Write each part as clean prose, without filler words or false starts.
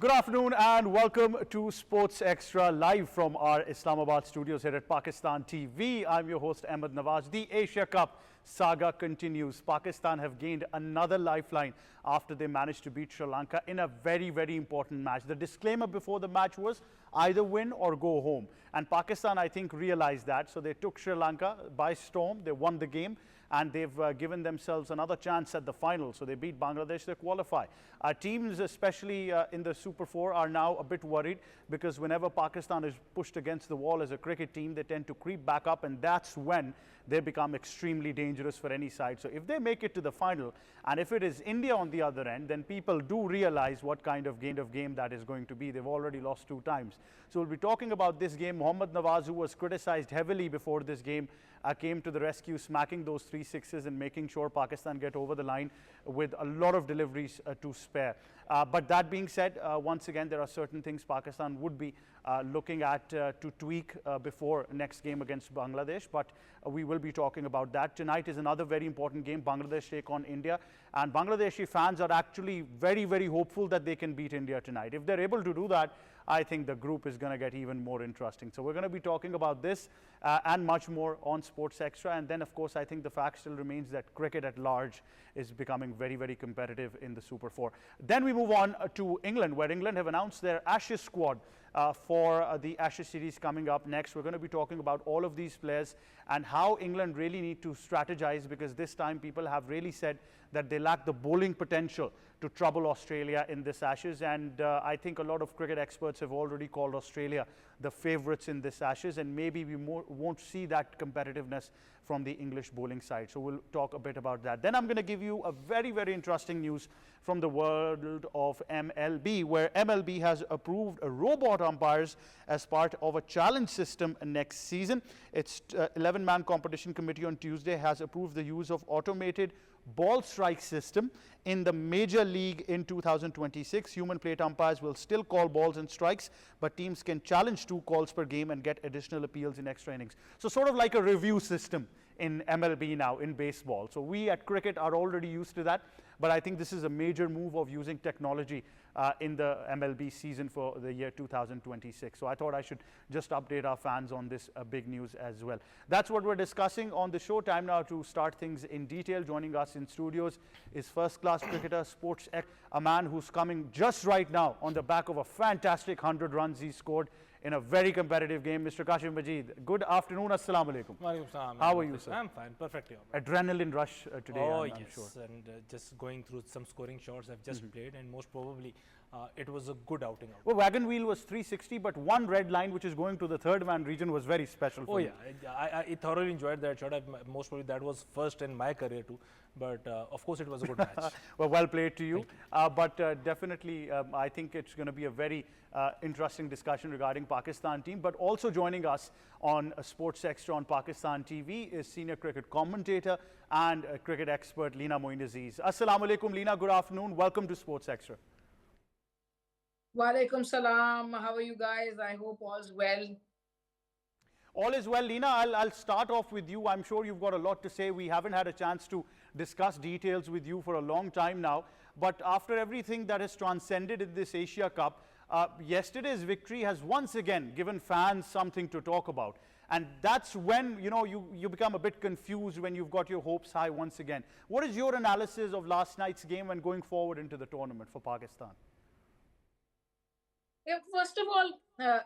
Good afternoon and welcome to Sports Extra live from our Islamabad studios here at Pakistan TV. I'm your host Ahmad Nawaz. The Asia Cup saga continues. Pakistan have gained another lifeline after they managed to beat Sri Lanka in a very, very important match. The disclaimer before the match was either win or go home. And Pakistan, I think, realized that. So they took Sri Lanka by storm. They won the game and they've given themselves another chance at the final. So they beat Bangladesh, they qualify. Teams, especially in the Super 4, are now a bit worried because whenever Pakistan is pushed against the wall as a cricket team, they tend to creep back up, and that's when they become extremely dangerous for any side. So if they make it to the final, and if it is India on the other end, then people do realize what kind of game that is going to be. They've already lost 2 times. So we'll be talking about this game. Nawaz, who was criticized heavily before this game, came to the rescue, smacking those 3 sixes and making sure Pakistan get over the line with a lot of deliveries to spare. But that being said, once again, there are certain things Pakistan would be looking at to tweak before next game against Bangladesh. But we will be talking about that. Tonight is another very important game. Bangladesh take on India. And Bangladeshi fans are actually very, very hopeful that they can beat India tonight. If they're able to do that, I think the group is going to get even more interesting. So we're going to be talking about this and much more on Sports Extra. And then, of course, I think the fact still remains that cricket at large is becoming very, very competitive in the Super 4. Then we move on to England, where England have announced their Ashes squad for the Ashes series coming up next. We're going to be talking about all of these players and how England really need to strategize, because this time people have really said that they lack the bowling potential to trouble Australia in this Ashes. And I think a lot of cricket experts have already called Australia the favourites in this Ashes, and maybe we won't see that competitiveness from the English bowling side. So we'll talk a bit about that. Then I'm going to give you a very, very interesting news from the world of MLB, where MLB has approved robot umpires as part of a challenge system next season. Its 11-man competition committee on Tuesday has approved the use of automated ball strike system in the major league in 2026. Human plate umpires will still call balls and strikes, but teams can challenge 2 calls per game and get additional appeals in extra innings. So sort of like a review system in MLB now in baseball. So we at cricket are already used to that, but I think this is a major move of using technology in the MLB season for the year 2026. So I thought I should just update our fans on this big news as well. That's what we're discussing on the show. Time now to start things in detail. Joining us in studios is first-class cricketer, sports a man who's coming just right now on the back of a fantastic 100 runs he scored in a very competitive game, Mr. Kashif Majeed. Good afternoon, assalamu alaikum. How are you, sir? I'm fine, perfectly. Adrenaline rush today, I'm yes. Sure. And just going through some scoring shots I've just played, and most probably it was a good outing. Well, Wagon Wheel was 360, but one red line, which is going to the third man region, was very special for me. I thoroughly enjoyed that shot. Most probably that was first in my career too. But of course, it was a good match. Well played to you. But definitely, I think it's going to be a very interesting discussion regarding Pakistan team. But also joining us on Sports Extra on Pakistan TV is senior cricket commentator and cricket expert Leena Moin Aziz. Assalamu alaikum, Leena. Good afternoon. Welcome to Sports Extra. Walaikum salam. How are you guys? I hope all's well. All is well, Leena. I'll start off with you. I'm sure you've got a lot to say. We haven't had a chance to discuss details with you for a long time now. But after everything that has transcended in this Asia Cup, yesterday's victory has once again given fans something to talk about. And that's when, you become a bit confused when you've got your hopes high once again. What is your analysis of last night's game and going forward into the tournament for Pakistan? Yeah, first of all,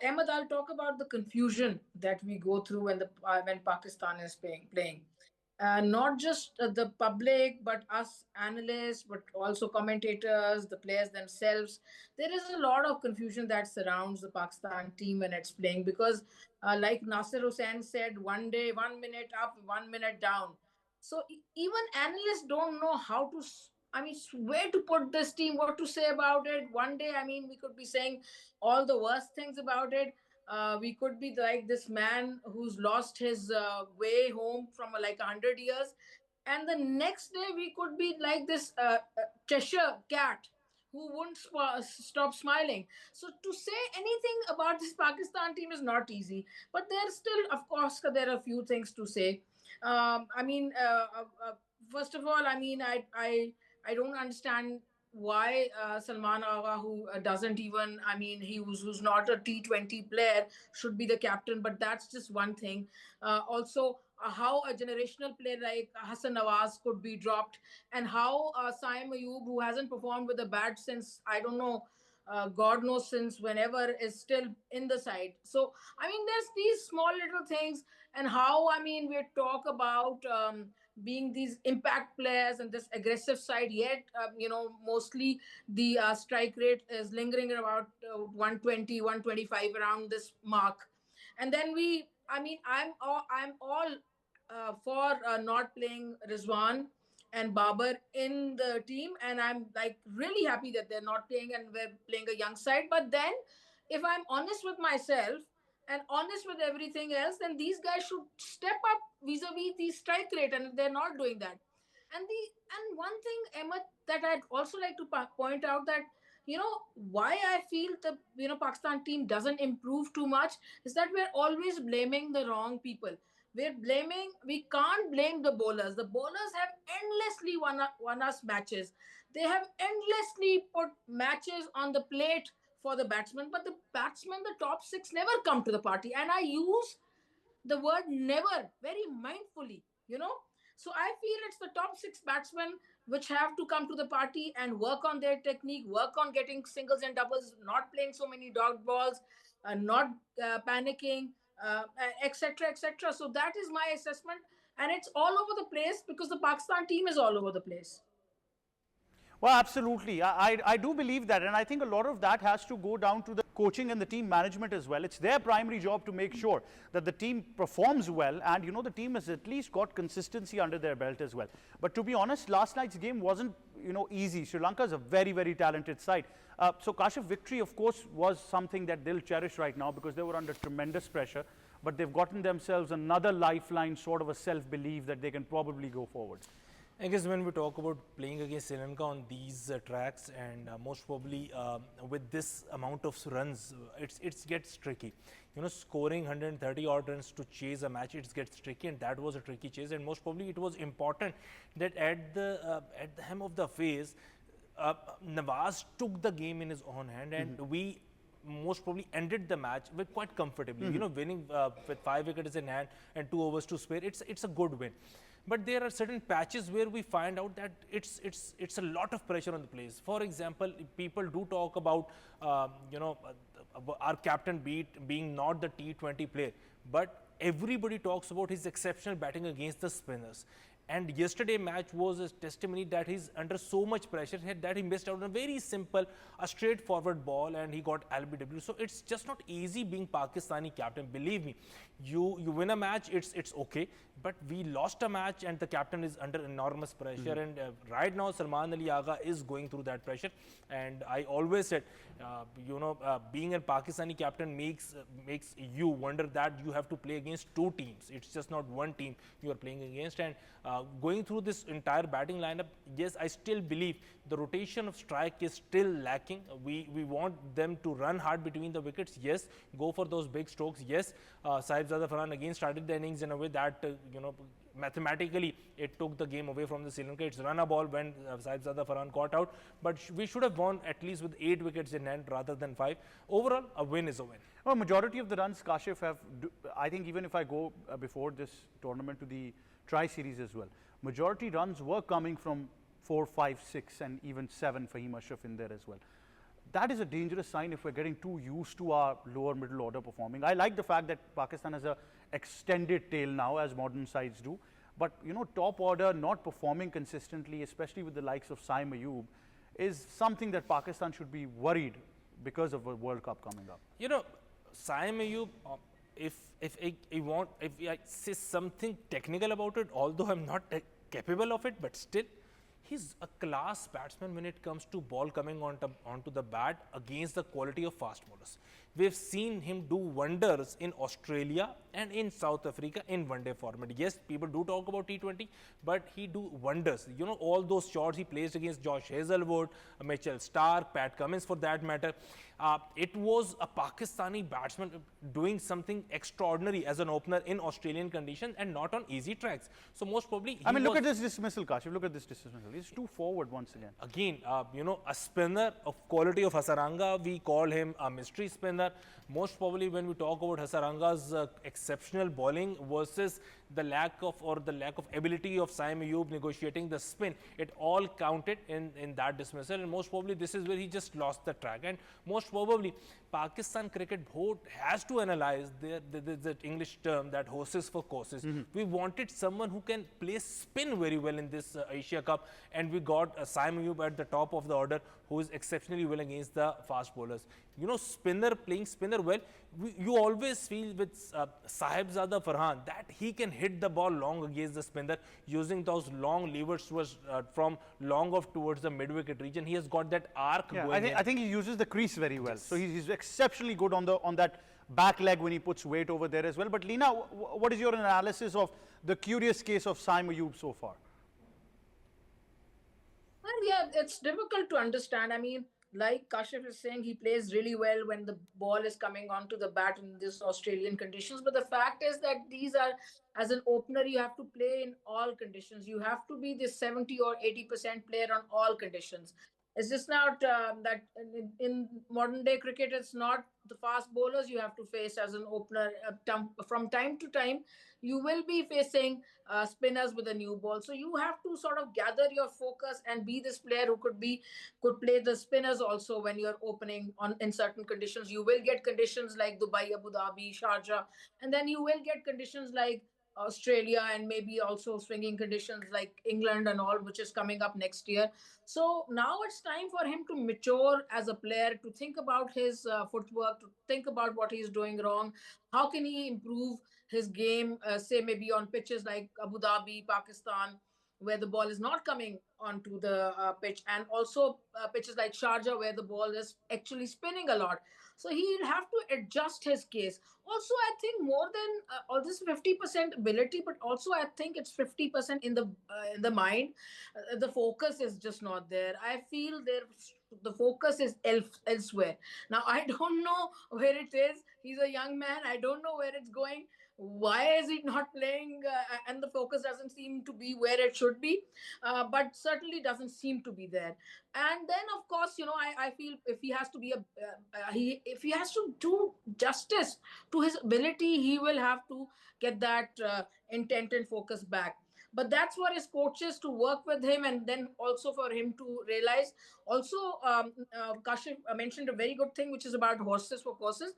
Ahmad, I'll talk about the confusion that we go through when Pakistan is playing. Not just the public, but us analysts, but also commentators, the players themselves. There is a lot of confusion that surrounds the Pakistan team when it's playing because, like Nasir Hussain said, 1 day, 1 minute up, 1 minute down. So even analysts don't know how to where to put this team, what to say about it. One day, we could be saying all the worst things about it. We could be like this man who's lost his way home from like 100 years. And the next day, we could be like this Cheshire cat who won't stop smiling. So to say anything about this Pakistan team is not easy. But there's still, of course, there are a few things to say. First of all, I don't understand why Salman Agha, who doesn't even, I mean, who's not a T20 player, should be the captain. But that's just one thing. Also, how a generational player like Hassan Nawaz could be dropped, and how Saim Ayub, who hasn't performed with a bat since, I don't know, God knows since whenever, is still in the side. So, I mean, there's these small little things, and how, I mean, we talk about being these impact players and this aggressive side, yet, mostly the strike rate is lingering at about 120, 125 around this mark. And then I mean, I'm all for not playing Rizwan and Babar in the team, and I'm like really happy that they're not playing and we're playing a young side. But then, if I'm honest with myself and honest with everything else, then these guys should step up vis-a-vis the strike rate, and they're not doing that. And one thing, Emma, that I'd also like to point out, that why I feel the Pakistan team doesn't improve too much is that we're always blaming the wrong people. We can't blame the bowlers. The bowlers have endlessly won us matches. They have endlessly put matches on the plate for the batsmen, but the batsmen, the top six, never come to the party. And I use the word never very mindfully. So I feel it's the top six batsmen which have to come to the party and work on their technique, work on getting singles and doubles, not playing so many dot balls, not panicking, etc., etc. So that is my assessment, and it's all over the place because the Pakistan team is all over the place. Well, absolutely. I do believe that. And I think a lot of that has to go down to the coaching and the team management as well. It's their primary job to make sure that the team performs well. And, the team has at least got consistency under their belt as well. But to be honest, last night's game wasn't, easy. Sri Lanka is a very, very talented side. So Kashif, victory, of course, was something that they'll cherish right now because they were under tremendous pressure. But they've gotten themselves another lifeline, sort of a self-belief that they can probably go forward. I guess when we talk about playing against Sri Lanka on these tracks, and most probably with this amount of runs, it gets tricky. Scoring 130 odd runs to chase a match, it gets tricky, and that was a tricky chase. And most probably it was important that at the hem of the phase, Nawaz took the game in his own hand, and we most probably ended the match with quite comfortably. Winning with 5 wickets in hand and 2 overs to spare, it's a good win. But there are certain patches where we find out that it's a lot of pressure on the players. For example, people do talk about our captain being not the T20 player, but everybody talks about his exceptional batting against the spinners. And yesterday match was a testimony that he's under so much pressure that he missed out on a very simple, a straightforward ball, and he got LBW. So it's just not easy being Pakistani captain. Believe me, you win a match, it's okay. But we lost a match, and the captain is under enormous pressure. And right now, Salman Ali Agha is going through that pressure. And I always said, being a Pakistani captain makes you wonder that you have to play against 2 teams. It's just not one team you are playing against. And going through this entire batting lineup, yes, I still believe the rotation of strike is still lacking. We want them to run hard between the wickets. Yes, go for those big strokes. Yes, Saibzada Farhan again started the innings in a way that mathematically it took the game away from the Sri Lanka. It's run a ball when Saibzada Farhan caught out, but we should have won at least with 8 wickets in hand rather than 5. Overall, a win is a win. Well, majority of the runs, Kashif, I think even if I go before this tournament to the Tri-Series as well, majority runs were coming from 4, 5, 6 and even 7 for Fahim Ashraf in there as well. That is a dangerous sign if we're getting too used to our lower middle order performing. I like the fact that Pakistan has a extended tail now, as modern sides do. But, top order not performing consistently, especially with the likes of Saim Ayub, is something that Pakistan should be worried because of a World Cup coming up. Saim Ayub, if I say something technical about it, although I'm not capable of it, but still, he's a class batsman when it comes to ball coming onto the bat against the quality of fast bowlers. we've seen him do wonders in Australia and in South Africa in one-day format. Yes, people do talk about T20, but he do wonders. You know, all those shots he placed against Josh Hazelwood, Mitchell Stark, Pat Cummins for that matter. It was a Pakistani batsman doing something extraordinary as an opener in Australian conditions and not on easy tracks. So most probably, I mean, look at this dismissal, Kashif. Look at this dismissal. He's too forward once again. Again, you know, a spinner of quality of Hasaranga, we call him a mystery spinner. Most probably when we talk about Hasaranga's exceptional bowling versus the lack of ability of Syed Ayub negotiating the spin, it all counted in that dismissal, and most probably this is where he just lost the track. And most probably Pakistan Cricket Board has to analyze the English term that horses for courses. We wanted someone who can play spin very well in this Asia Cup, and we got Syed Ayub at the top of the order, who is exceptionally well against the fast bowlers. You know, playing spinner well, you always feel with Sahibzada Farhan that he can hit the ball long against the spinner using those long levers from long off towards the mid-wicket region. He has got that arc going. I think he uses the crease very well. Yes. So he's exceptionally good on that back leg when he puts weight over there as well. But Leena, what is your analysis of the curious case of Syed Ayub so far? Well, yeah, it's difficult to understand. I mean, like Kashif is saying, he plays really well when the ball is coming onto the bat in these Australian conditions. But the fact is that these are, as an opener, you have to play in all conditions. You have to be the 70 or 80% player on all conditions. It's just not that in modern day cricket, it's not the fast bowlers you have to face as an opener. From time to time, you will be facing spinners with a new ball. So you have to sort of gather your focus and be this player who could play the spinners also when you're opening in certain conditions. You will get conditions like Dubai, Abu Dhabi, Sharjah, and then you will get conditions like Australia, and maybe also swinging conditions like England and all, which is coming up next year. So now it's time for him to mature as a player, to think about his footwork, to think about what he's doing wrong. How can he improve his game, say maybe on pitches like Abu Dhabi, Pakistan, where the ball is not coming onto the pitch, and also pitches like Sharjah, where the ball is actually spinning a lot. So he'll have to adjust his case. Also, I think more than all this 50% ability, but also I think it's 50% in the mind. The focus is just not there. I feel the focus is elsewhere. Now, I don't know where it is. He's a young man. I don't know where it's going. Why is he not playing? And the focus doesn't seem to be where it should be, but certainly doesn't seem to be there. And then, of course, you know, I feel if he has to be if he has to do justice to his ability, he will have to get that intent and focus back. But that's for his coaches to work with him, and then also for him to realize. Also, Kashif mentioned a very good thing, which is about horses for courses.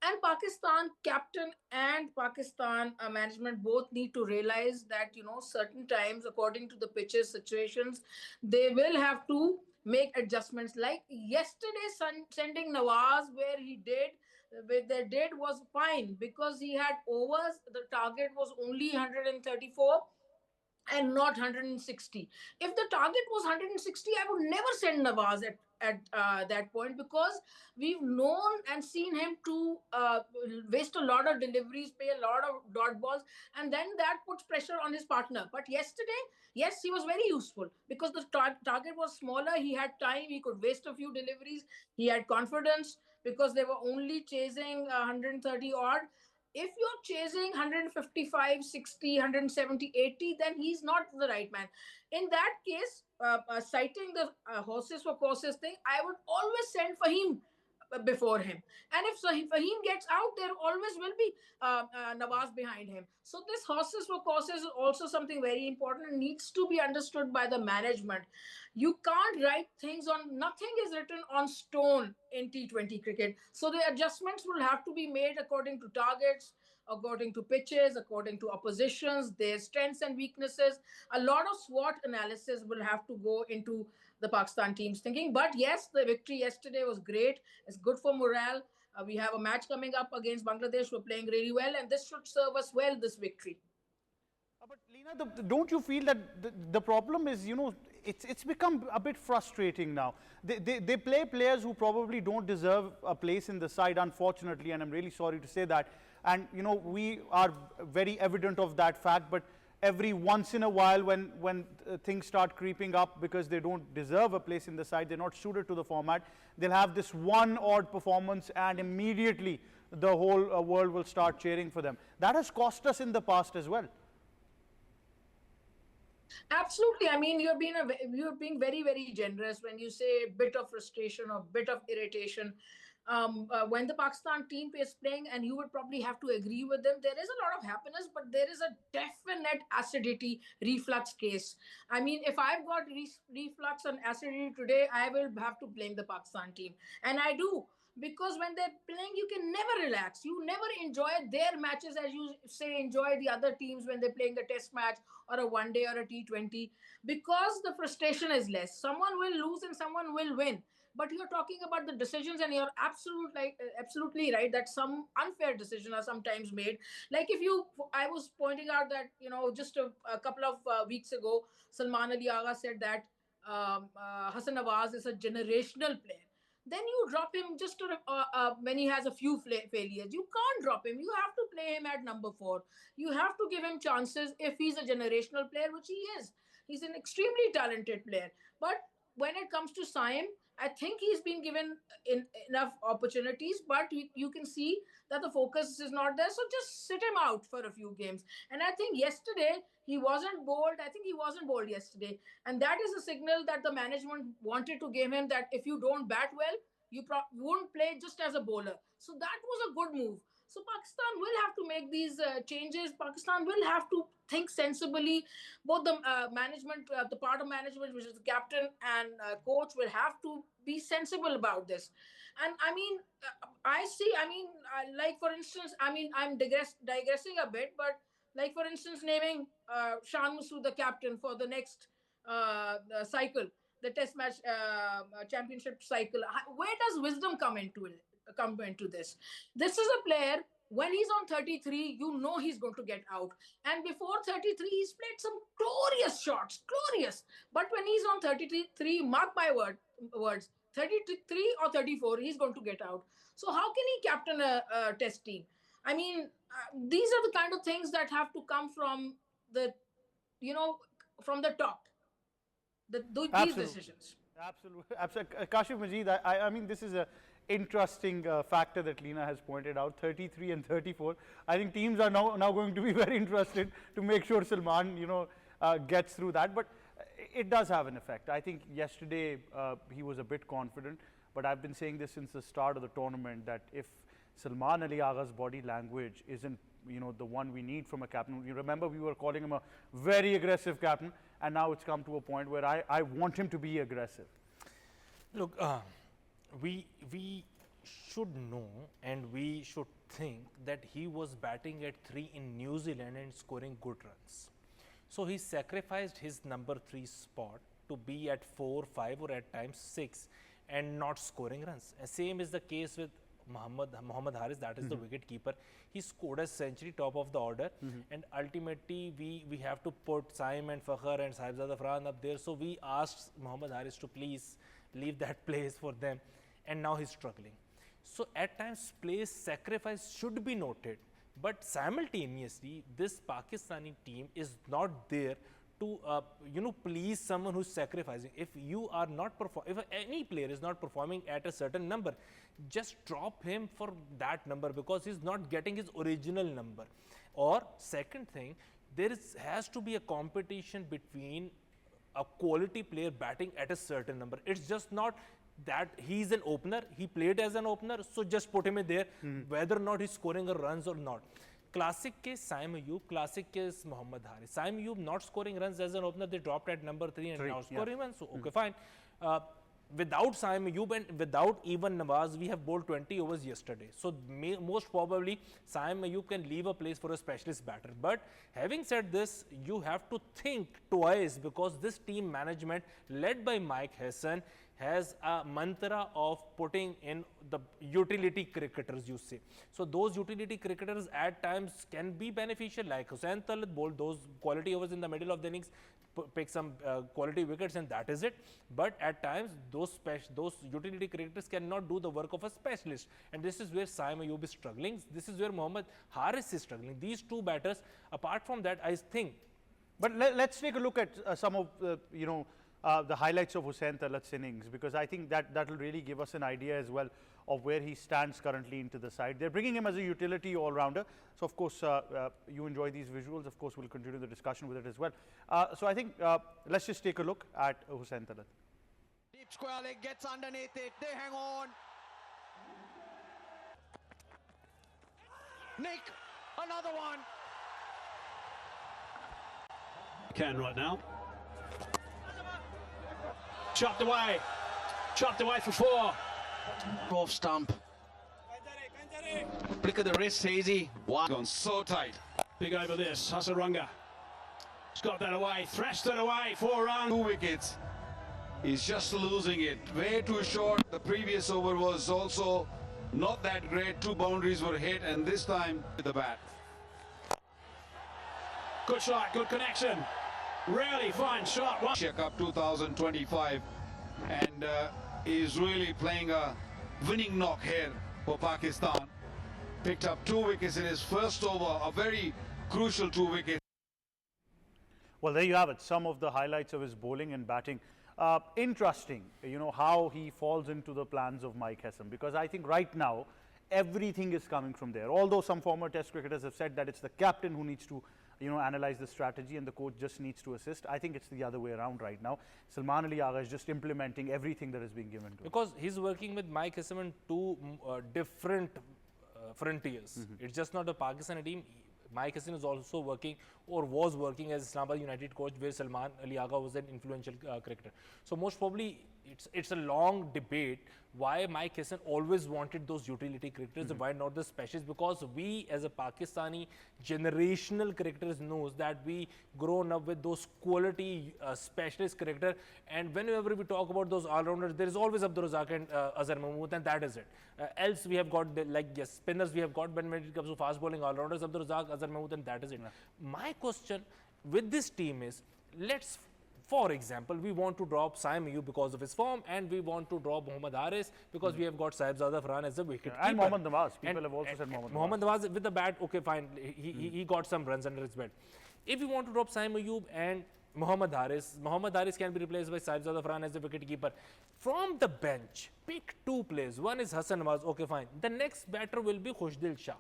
And Pakistan captain and Pakistan management both need to realize that, you know, certain times, according to the pitches situations, they will have to make adjustments. Like yesterday, sending Nawaz where they did was fine, because he had overs. The target was only 134 and not 160. If the target was 160, I would never send Nawaz at that point, because we've known and seen him to waste a lot of deliveries, pay a lot of dot balls, and then that puts pressure on his partner. But yesterday, yes, he was very useful, because the target was smaller. He had time. He could waste a few deliveries. He had confidence, because they were only chasing 130 odd. If you're chasing 155, 60, 170, 80, then he's not the right man. In that case, citing the horses for courses thing, I would always send Fahim before him. And if Fahim gets out, there always will be Nawaz behind him. So this horses for courses is also something very important and needs to be understood by the management. You can't write things on, nothing is written on stone in T20 cricket. So the adjustments will have to be made according to targets, according to pitches, according to oppositions, their strengths and weaknesses. A lot of SWOT analysis will have to go into the Pakistan team's thinking. But yes, the victory yesterday was great. It's good for morale. We have a match coming up against Bangladesh. We're playing really well, and this should serve us well, this victory. But Leena, don't you feel that the problem is, you know, it's become a bit frustrating now. They play players who probably don't deserve a place in the side, unfortunately, and I'm really sorry to say that. And you know, we are very evident of that fact, but every once in a while when things start creeping up because they don't deserve a place in the side, they're not suited to the format, they'll have this one odd performance and immediately the whole world will start cheering for them. That has cost us in the past as well. Absolutely. I mean, you're being very, very generous when you say a bit of frustration or bit of irritation. When the Pakistan team is playing, and you would probably have to agree with them, there is a lot of happiness, but there is a definite acidity reflux case. I mean, if I've got reflux and acidity today, I will have to blame the Pakistan team. And I do. Because when they're playing, you can never relax. You never enjoy their matches as you say enjoy the other teams when they're playing a test match or a one day or a T20, because the frustration is less. Someone will lose and someone will win. But you're talking about the decisions, and you're absolutely right that some unfair decisions are sometimes made. Like I was pointing out that just a couple of weeks ago, Salman Ali Agha said that Hassan Nawaz is a generational player. Then you drop him just when he has a few failures. You can't drop him. You have to play him at number 4. You have to give him chances if he's a generational player, which he is. He's an extremely talented player. But when it comes to Saim, I think he's been given enough opportunities, but you can see that the focus is not there. So just sit him out for a few games. And I think yesterday he wasn't bold. I think he wasn't bold yesterday. And that is a signal that the management wanted to give him, that if you don't bat well, you won't play just as a bowler. So that was a good move. So Pakistan will have to make these changes. Pakistan will have to think sensibly. Both the management, the part of management, which is the captain and coach, will have to be sensible about this. And I mean, like for instance, I mean, I'm digressing a bit, but like for instance, naming Shan Masood the captain for the next cycle, the test match championship cycle. Where does wisdom come into this? This is a player, when he's on 33, he's going to get out. And before 33, he's played some glorious shots, glorious. But when he's on 33, mark my words, 33 or 34, he's going to get out. So how can he captain a test team? I mean, these are the kind of things that have to come from the top. These decisions. Absolutely. Kashif Majeed, I mean, this is a interesting factor that Leena has pointed out, 33 and 34. I think teams are now going to be very interested to make sure Salman, gets through that. But it does have an effect. I think yesterday he was a bit confident, but I've been saying this since the start of the tournament that if Salman Ali Agha's body language isn't the one we need from a captain. You remember we were calling him a very aggressive captain, and now it's come to a point where I want him to be aggressive. Look, we should know and we should think that he was batting at 3 in New Zealand and scoring good runs. So he sacrificed his number 3 spot to be at 4, 5 or at times 6 and not scoring runs. And same is the case with Mohammad Haris, that is the wicket keeper. He scored a century, top of the order, and ultimately we have to put Saim and Fakhr and Sahibzada Farhan up there. So we asked Mohammad Haris to please leave that place for them, and now he's struggling. So at times place sacrifice should be noted, but simultaneously this Pakistani team is not there to please someone who's sacrificing. If you are not if any player is not performing at a certain number, just drop him for that number because he's not getting his original number. Or second thing, has to be a competition between a quality player batting at a certain number. It's just not that he's an opener, he played as an opener, so just put him in there, whether or not he's scoring a runs or not. Classic case Saim Ayub, classic case Mohammad Haris. Saim Ayub not scoring runs as an opener, they dropped at number 3 and now scoring runs, so okay, fine. Without Saim Ayub and without even Nawaz, we have bowled 20 overs yesterday. So most probably Saim Ayub can leave a place for a specialist batter. But having said this, you have to think twice because this team management led by Mike Hassan has a mantra of putting in the utility cricketers, you say. So those utility cricketers at times can be beneficial, like Hussain Talat bowled those quality overs in the middle of the innings, pick some quality wickets, and that is it. But at times those utility cricketers cannot do the work of a specialist, and this is where Syed Ayub is struggling. This is where Mohammad Haris is struggling. These two batters, apart from that, I think. But let's take a look at some of the highlights of Hussain Talat's innings, because I think that will really give us an idea as well of where he stands currently into the side. They're bringing him as a utility all-rounder. So, of course, you enjoy these visuals. Of course, we'll continue the discussion with it as well. So, I think let's just take a look at Hussain Talat. Deep square leg, gets underneath it. They hang on. Nick, another one. Can right now. Chopped away for 4. Off stump. Flick of the wrist, easy. Wow. Gone so tight. Big over this, Hasarunga. He's got that away, thrashed it away, 4 runs. 2 wickets. He's just losing it. Way too short. The previous over was also not that great. 2 boundaries were hit, and this time with the bat. Good shot, good connection. Really fine shot. Asia Cup 2025, and he's really playing a winning knock here for Pakistan. Picked up 2 wickets in his first over, a very crucial 2 wickets. Well, there you have it, some of the highlights of his bowling and batting. Interesting, how he falls into the plans of Mike Hessam, because I think right now everything is coming from there. Although some former Test cricketers have said that it's the captain who needs to analyze the strategy and the coach just needs to assist. I think it's the other way around right now. Salman Ali Agha is just implementing everything that is being given to him. Because he's working with Mike Hessam in 2 different frontiers. It's just not a Pakistani team. Mike Hessam is also working or was working as Islamabad United coach, where Salman Ali Agha was an influential cricketer. So most probably it's a long debate why Mike Hessam always wanted those utility cricketers and why not the specialists, because we as a Pakistani generational cricketers knows that we grown up with those quality specialist cricketer, and whenever we talk about those all-rounders, there is always Abdur Razak and Azhar Mahmood, and that is it. Else we have got spinners we have got, but when it comes to fast bowling all-rounders, Abdur Razak, Azhar Mahmood, and that is it. My question with this team is, for example, we want to drop Syed Ayub because of his form, and we want to drop Mohammad Haris because we have got Sahibzada Farhan as a wicket and Mohammad Nawaz. People have also said Mohammad Nawaz with the bat. Okay, fine. He got some runs under his belt. If you want to drop Syed Ayub and Mohammad Haris can be replaced by Sahibzada Farhan as the wicket keeper. From the bench, pick 2 players. One is Hassan Nawaz. Okay, fine. The next batter will be Khushdil Shah.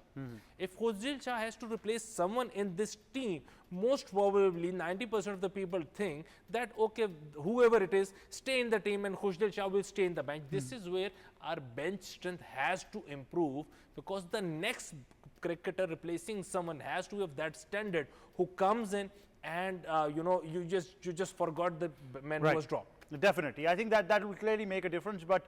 If Khushdil Shah has to replace someone in this team, most probably 90% of the people think that, okay, whoever it is, stay in the team and Khushdil Shah will stay in the bench. This is where our bench strength has to improve, because the next cricketer replacing someone has to have that standard, who comes in and you just forgot the man who was dropped. Definitely. I think that will clearly make a difference. But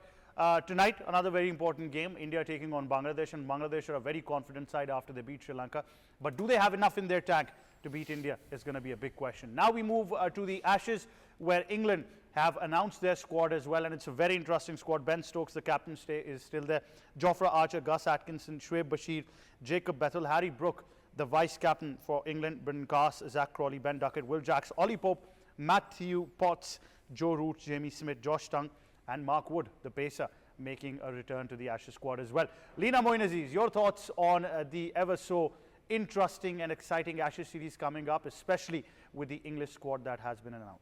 tonight, another very important game, India taking on Bangladesh, and Bangladesh are a very confident side after they beat Sri Lanka. But do they have enough in their tank to beat India is going to be a big question. Now we move to the Ashes, where England have announced their squad as well, and it's a very interesting squad. Ben Stokes, the captain, is still there. Jofra Archer, Gus Atkinson, Shoaib Bashir, Jacob Bethel, Harry Brook, the vice-captain for England, Brendan Cass, Zach Crawley, Ben Duckett, Will Jacks, Ollie Pope, Matthew Potts, Joe Root, Jamie Smith, Josh Tongue, and Mark Wood, the pacer, making a return to the Ashes squad as well. Leena, Moin, Aziz, your thoughts on the ever so interesting and exciting Ashes series coming up, especially with the English squad that has been announced?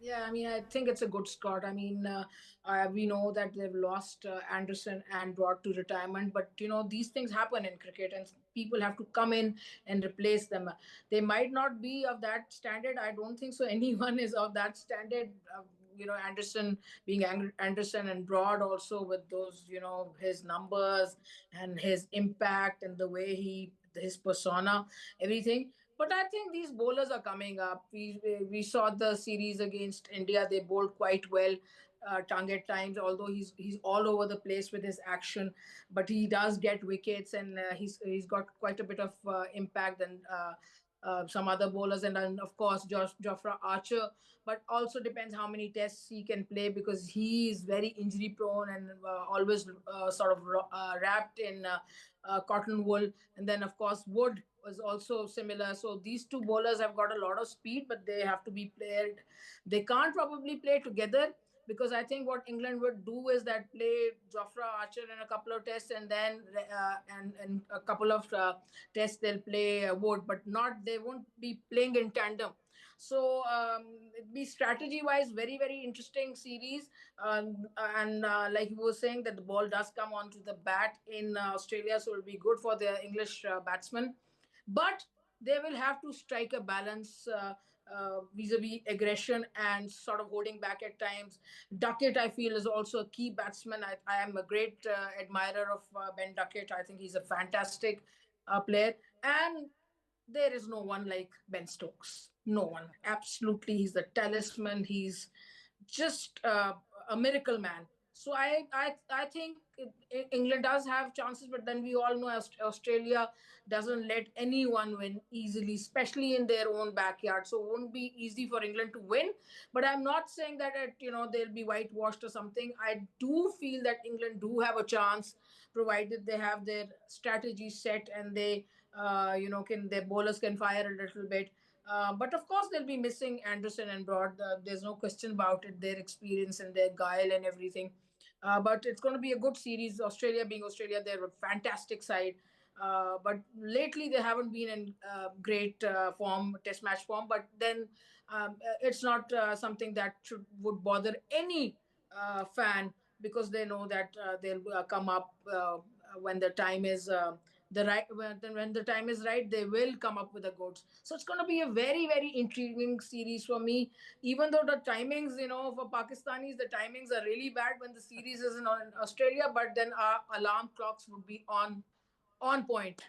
Yeah, I mean, I think it's a good squad. I mean, we know that they've lost Anderson and brought to retirement, but these things happen in cricket, and people have to come in and replace them. They might not be of that standard. I don't think so. Anyone is of that standard. Anderson being Anderson, and Broad also with those, his numbers and his impact and the way his persona, everything. But I think these bowlers are coming up. We saw the series against India. They bowled quite well, Tongue at times, although he's all over the place with his action. But he does get wickets, and he's got quite a bit of impact. And some other bowlers, and then of course Jofra Archer. But also depends how many tests he can play, because he is very injury prone and always sort of wrapped in cotton wool. And then of course Wood was also similar. So these two bowlers have got a lot of speed, but they have to be played. They can't probably play together, because I think what England would do is that play Jofra Archer in a couple of tests, and then and a couple of tests they'll play Wood, but not, they won't be playing in tandem. So it'd be strategy-wise very interesting series. And like you were saying, that the ball does come onto the bat in Australia, so it'll be good for the English batsmen. But they will have to strike a balance vis-a-vis aggression and sort of holding back at times. Duckett, I feel, is also a key batsman. I am a great admirer of Ben Duckett. I think he's a fantastic player. And there is no one like Ben Stokes. No one. Absolutely. He's the talisman. He's just a miracle man. So I think England does have chances, but then we all know Australia doesn't let anyone win easily, especially in their own backyard. So it won't be easy for England to win. But I'm not saying that they'll be whitewashed or something. I do feel that England do have a chance, provided they have their strategy set, and they can, their bowlers can fire a little bit. But of course, they'll be missing Anderson and Broad. There's no question about it. Their experience and their guile and everything. But it's going to be a good series. Australia being Australia, they're a fantastic side. But lately, they haven't been in great form, test match form. But then it's not something that would bother any fan, because they know that they'll come up when the time is the right, when the time is right, they will come up with the goods. So it's going to be a very intriguing series for me. Even though the timings, for Pakistanis, the timings are really bad when the series is in Australia, but then our alarm clocks would be on point.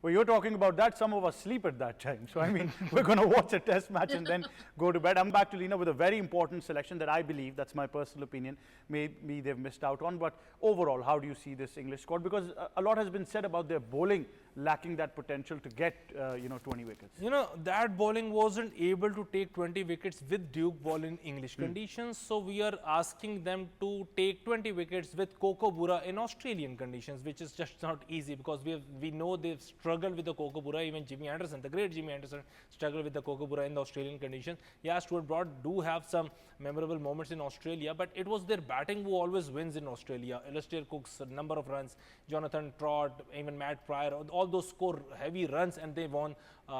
Well, you're talking about that. Some of us sleep at that time. So, I mean, we're going to watch a test match and then go to bed. I'm back to Leena with a very important selection that I believe, that's my personal opinion, maybe they've missed out on. But overall, how do you see this English squad? Because a lot has been said about their bowling lacking that potential to get, 20 wickets. That bowling wasn't able to take 20 wickets with Duke ball in English conditions. So we are asking them to take 20 wickets with Kokobura in Australian conditions, which is just not easy, because we know they've struggled with the Kokobura. Even Jimmy Anderson, the great Jimmy Anderson, struggled with the Kokobura in the Australian conditions. Yeah, Stuart Broad do have some memorable moments in Australia, but it was their batting who always wins in Australia. Alastair Cook's number of runs, Jonathan Trott, even Matt Pryor, all those score heavy runs, and they won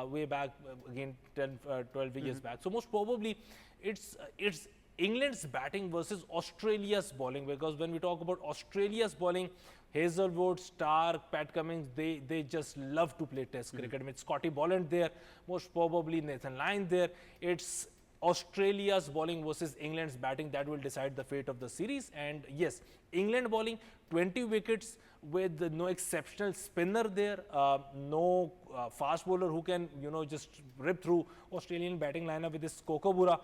way back again 10, 12 years back. So most probably it's England's batting versus Australia's bowling, because when we talk about Australia's bowling, Hazelwood, Stark, Pat Cummins, they just love to play test cricket. I mean, Scotty Bolland there, most probably Nathan Lyon there. It's Australia's bowling versus England's batting that will decide the fate of the series. And yes, England bowling 20 wickets with no exceptional spinner there, no fast bowler who can, just rip through Australian batting lineup with this Kokobura.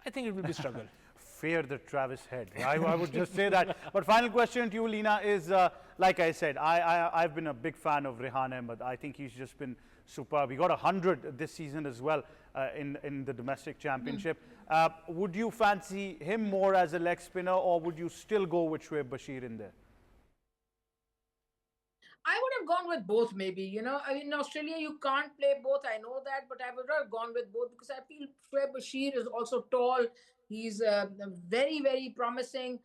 I think it will be struggle. Fear the Travis Head. I would just say that. But final question to you, Leena, is like I said, I've been a big fan of Rehan Ahmad. I think he's just been superb. He got 100 this season as well in the domestic championship. Would you fancy him more as a leg spinner, or would you still go with Shoaib Bashir in there? I would have gone with both, maybe. In Australia, you can't play both. I know that, but I would have gone with both, because I feel Shoaib Bashir is also tall. He's very promising.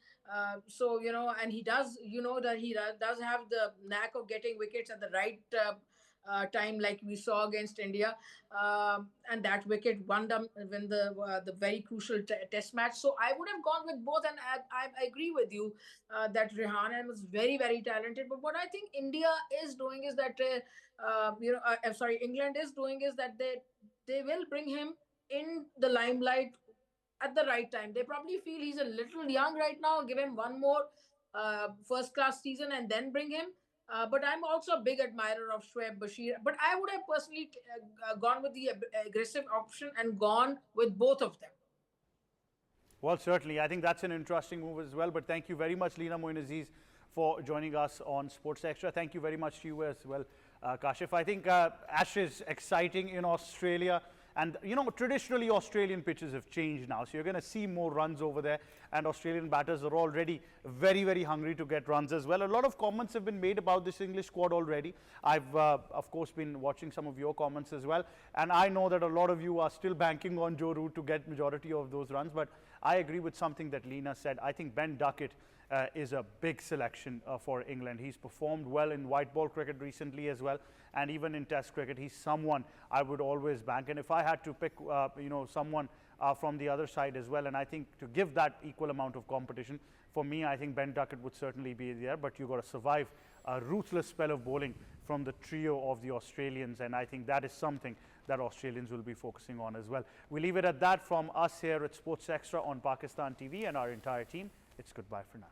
So, and he does, that he does have the knack of getting wickets at the right time, like we saw against India. And that wicket won them when the very crucial test match. So I would have gone with both. And I agree with you that Rehan was very talented. But what I think India is doing is that, England is doing is that they will bring him in the limelight at the right time. They probably feel he's a little young right now. Give him one more first-class season and then bring him. But I'm also a big admirer of Shoaib Bashir. But I would have personally gone with the aggressive option and gone with both of them. Well, certainly. I think that's an interesting move as well. But thank you very much, Leena, Moin, Aziz, for joining us on Sports Extra. Thank you very much to you as well, Kashif. I think Ashes exciting in Australia. And, you know, traditionally Australian pitches have changed now. So you're going to see more runs over there. And Australian batters are already very, very hungry to get runs as well. A lot of comments have been made about this English squad already. I've, of course, been watching some of your comments as well. And I know that a lot of you are still banking on Joe Root to get majority of those runs. But I agree with something that Leena said. I think Ben Duckett is a big selection for England. He's performed well in white ball cricket recently as well, and even in Test cricket. He's someone I would always bank. And if I had to pick, you know, someone from the other side as well, and I think to give that equal amount of competition, for me, I think Ben Duckett would certainly be there. But you've got to survive a ruthless spell of bowling from the trio of the Australians, and I think that is something that Australians will be focusing on as well. We leave it at that from us here at Sports Extra on Pakistan TV and our entire team. It's goodbye for now.